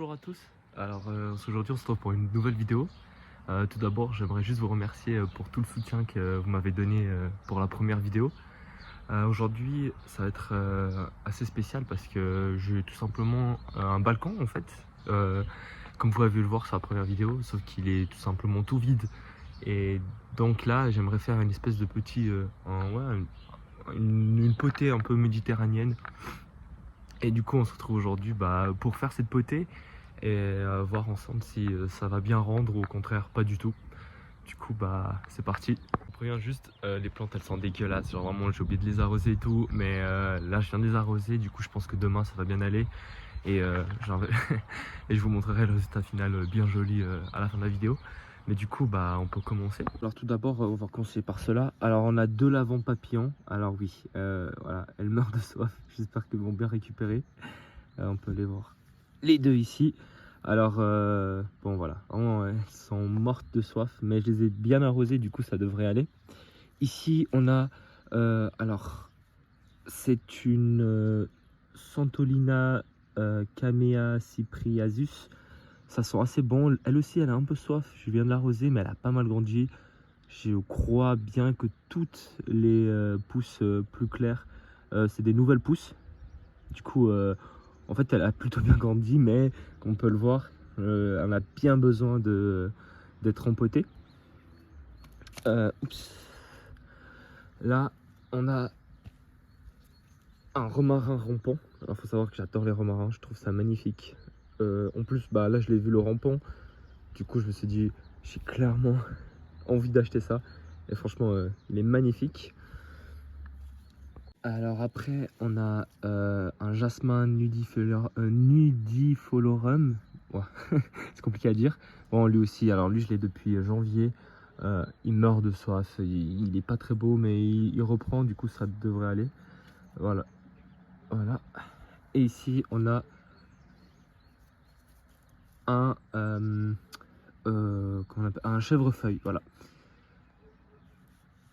Bonjour à tous. Alors aujourd'hui on se retrouve pour une nouvelle vidéo. Tout d'abord j'aimerais juste vous remercier pour tout le soutien que vous m'avez donné pour la première vidéo. Aujourd'hui ça va être assez spécial parce que j'ai tout simplement un balcon en fait. Comme vous avez pu le voir sur la première vidéo, sauf qu'il est tout simplement tout vide. Et donc là j'aimerais faire une espèce de petit, une potée un peu méditerranéenne. Et du coup on se retrouve aujourd'hui pour faire cette potée et voir ensemble si ça va bien rendre ou au contraire pas du tout. Du coup c'est parti. Je préviens juste, les plantes elles sont dégueulasses, genre vraiment j'ai oublié de les arroser et tout, mais là je viens de les arroser, du coup je pense que demain ça va bien aller et, et je vous montrerai le résultat final bien joli à la fin de la vidéo. Mais du coup on peut commencer. Alors tout d'abord on va commencer par cela. Alors on a deux lavants papillons. Alors oui, voilà, elles meurent de soif. J'espère qu'elles vont bien récupérer. On peut les voir les deux ici. Alors bon voilà, vraiment, elles sont mortes de soif, mais je les ai bien arrosées, du coup ça devrait aller. Ici on a alors c'est une Santolina Camea cypriazus. Ça sent assez bon. Elle aussi elle a un peu soif, je viens de l'arroser, mais elle a pas mal grandi. Je crois bien que toutes les pousses plus claires c'est des nouvelles pousses. Du coup en fait elle a plutôt bien grandi, mais comme on peut le voir elle a bien besoin d'être empotée. Oups. Là on a un romarin rampant. Alors faut savoir que j'adore les romarins, je trouve ça magnifique. En plus là je l'ai vu le rampant, du coup je me suis dit j'ai clairement envie d'acheter ça. Et franchement il est magnifique. Alors après on a un jasmin nudifolorum. Ouais, c'est compliqué à dire. Bon lui aussi, alors lui je l'ai depuis janvier. Il meurt de soif, il est pas très beau mais il reprend, du coup ça devrait aller. Voilà, voilà. Et ici on a un comment on appelle, un chèvrefeuille, voilà.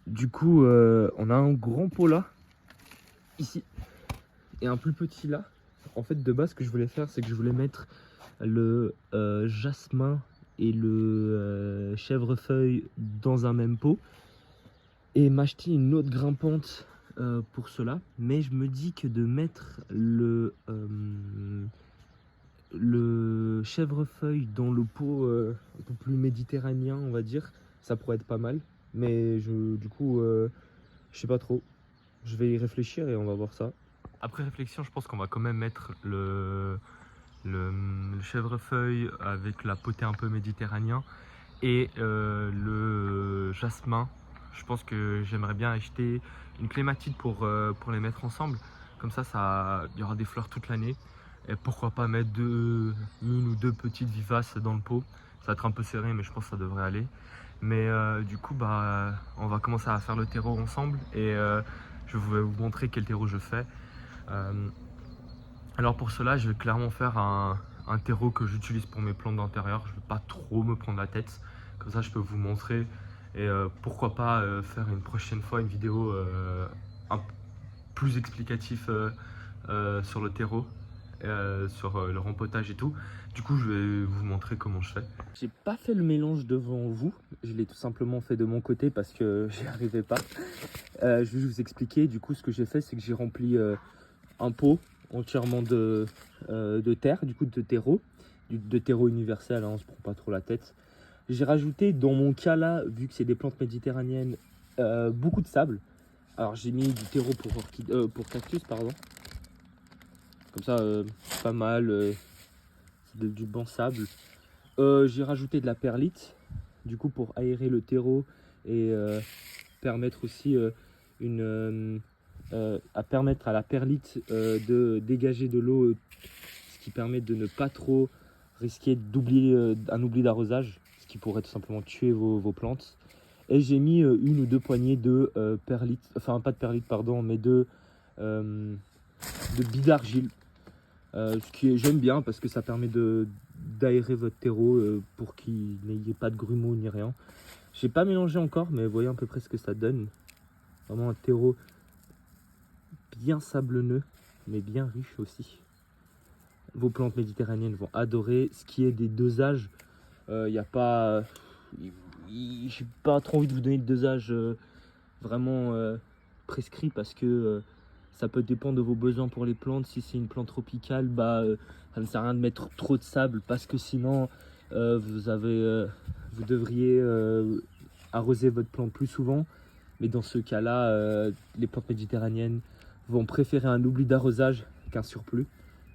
Du coup on a un grand pot là ici et un plus petit là. En fait de base ce que je voulais faire, c'est que je voulais mettre le jasmin et le chèvrefeuille dans un même pot et m'acheter une autre grimpante pour cela. Mais je me dis que de mettre le chèvrefeuille dans le pot un peu plus méditerranéen, on va dire, ça pourrait être pas mal. Mais du coup je sais pas trop, je vais y réfléchir et on va voir ça. Après réflexion, je pense qu'on va quand même mettre le chèvrefeuille avec la potée un peu méditerranéen et le jasmin. Je pense que j'aimerais bien acheter une clématite pour les mettre ensemble. Comme ça, il y aura des fleurs toute l'année. Et pourquoi pas mettre une ou deux petites vivaces dans le pot. Ça va être un peu serré, mais je pense que ça devrait aller. Mais du coup, on va commencer à faire le terreau ensemble et je vais vous montrer quel terreau je fais. Alors pour cela, je vais clairement faire un terreau que j'utilise pour mes plantes d'intérieur. Je ne vais pas trop me prendre la tête. Comme ça, je peux vous montrer. Et pourquoi pas faire une prochaine fois une vidéo plus explicative sur le terreau, sur le rempotage et tout. Du coup, je vais vous montrer comment je fais. J'ai pas fait le mélange devant vous. Je l'ai tout simplement fait de mon côté parce que j'y arrivais pas. Je vais vous expliquer. Du coup, ce que j'ai fait, c'est que j'ai rempli un pot entièrement de terre, du coup de terreau, de terreau universel, hein, on se prend pas trop la tête. J'ai rajouté, dans mon cas là, vu que c'est des plantes méditerranéennes, beaucoup de sable. Alors j'ai mis du terreau pour cactus, pardon. Comme ça, pas mal, du bon sable. J'ai rajouté de la perlite, du coup pour aérer le terreau et permettre aussi à permettre à la perlite de dégager de l'eau, ce qui permet de ne pas trop risquer d'oublier un oubli d'arrosage, ce qui pourrait tout simplement tuer vos plantes. Et j'ai mis une ou deux poignées de perlite, enfin pas de perlite pardon, mais de billes d'argile. Ce qui j'aime bien parce que ça permet d'aérer votre terreau pour qu'il n'ayez pas de grumeaux ni rien. J'ai pas mélangé encore, mais voyez à peu près ce que ça donne. Vraiment un terreau bien sablonneux, mais bien riche aussi. vos plantes méditerranéennes vont adorer. Ce qui est des dosages, il n'y a pas... j'ai pas trop envie de vous donner de dosage vraiment prescrit parce que ça peut dépendre de vos besoins pour les plantes. Si c'est une plante tropicale, ça ne sert à rien de mettre trop de sable parce que sinon vous devriez arroser votre plante plus souvent. Mais dans ce cas-là, les plantes méditerranéennes vont préférer un oubli d'arrosage qu'un surplus.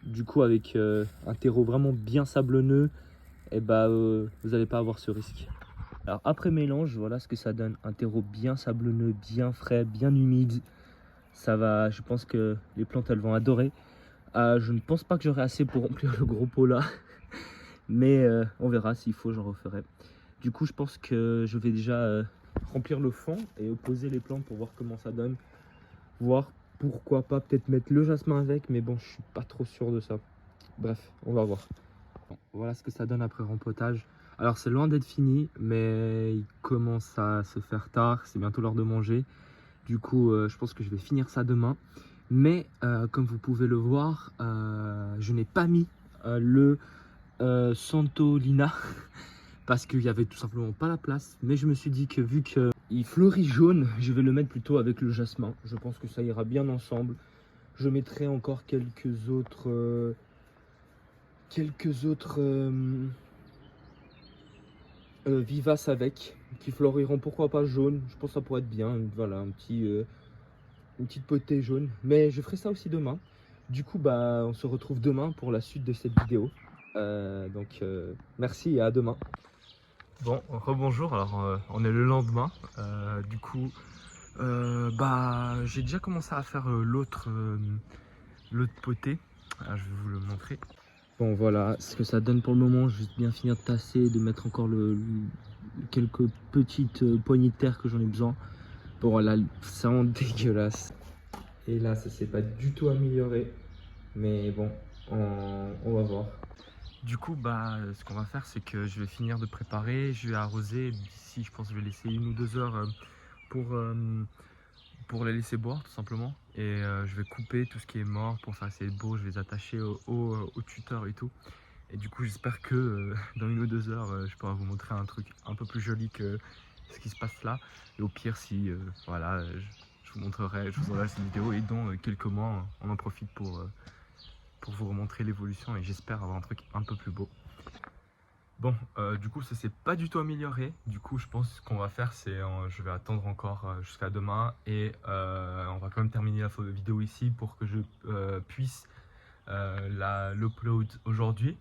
Du coup, avec un terreau vraiment bien sablonneux, vous n'allez pas avoir ce risque. Alors après mélange, voilà ce que ça donne. Un terreau bien sablonneux, bien frais, bien humide. Ça va, je pense que les plantes, elles vont adorer. Je ne pense pas que j'aurai assez pour remplir le gros pot là. Mais on verra, s'il faut, j'en referai. Du coup, je pense que je vais déjà remplir le fond et poser les plantes pour voir comment ça donne. Voir pourquoi pas peut-être mettre le jasmin avec, mais bon, je suis pas trop sûr de ça. Bref, on va voir. Bon, voilà ce que ça donne après rempotage. Alors c'est loin d'être fini, mais il commence à se faire tard, c'est bientôt l'heure de manger. Du coup, je pense que je vais finir ça demain. Mais comme vous pouvez le voir, je n'ai pas mis le Santolina parce qu'il n'y avait tout simplement pas la place. Mais je me suis dit que vu qu'il fleurit jaune, je vais le mettre plutôt avec le jasmin. Je pense que ça ira bien ensemble. Je mettrai encore quelques autres vivaces avec, qui fleuriront pourquoi pas jaune. Je pense que ça pourrait être bien. Voilà, une petite potée jaune. Mais je ferai ça aussi demain. Du coup, on se retrouve demain pour la suite de cette vidéo. Merci et à demain. Bon, rebonjour. Alors, on est le lendemain. Du coup, j'ai déjà commencé à faire l'autre potée. Je vais vous le montrer. Bon, voilà ce que ça donne pour le moment. Je vais bien finir de tasser, de mettre encore quelques petites poignées de terre que j'en ai besoin. Bon, voilà, c'est vraiment dégueulasse. Et là, ça s'est pas du tout amélioré. Mais bon, on va voir. Du coup, ce qu'on va faire, c'est que je vais finir de préparer. Je vais arroser. D'ici, je pense que je vais laisser 1 ou 2 heures pour les laisser boire, tout simplement. Et je vais couper tout ce qui est mort pour faire essayer de beau. Je vais les attacher au tuteur et tout. Et du coup, j'espère que dans 1 ou 2 heures, je pourrai vous montrer un truc un peu plus joli que ce qui se passe là. Et au pire, si voilà, je vous montrerai cette vidéo. Et dans quelques mois, on en profite pour vous remontrer l'évolution. Et j'espère avoir un truc un peu plus beau. Bon, du coup, ça s'est pas du tout amélioré. Du coup, je pense qu'on va faire, c'est je vais attendre encore jusqu'à demain. Et on va quand même terminer la vidéo ici pour que je puisse l'upload aujourd'hui.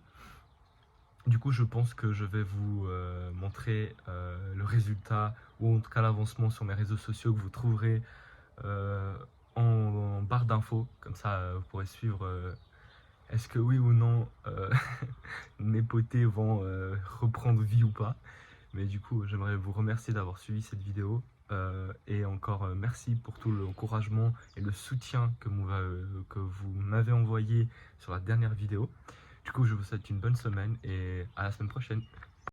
Du coup, je pense que je vais vous montrer le résultat ou en tout cas l'avancement sur mes réseaux sociaux que vous trouverez en barre d'infos. Comme ça, vous pourrez suivre est-ce que oui ou non mes potées vont reprendre vie ou pas. Mais du coup, j'aimerais vous remercier d'avoir suivi cette vidéo. Et encore merci pour tout l'encouragement et le soutien que vous m'avez envoyé sur la dernière vidéo. Du coup, je vous souhaite une bonne semaine et à la semaine prochaine.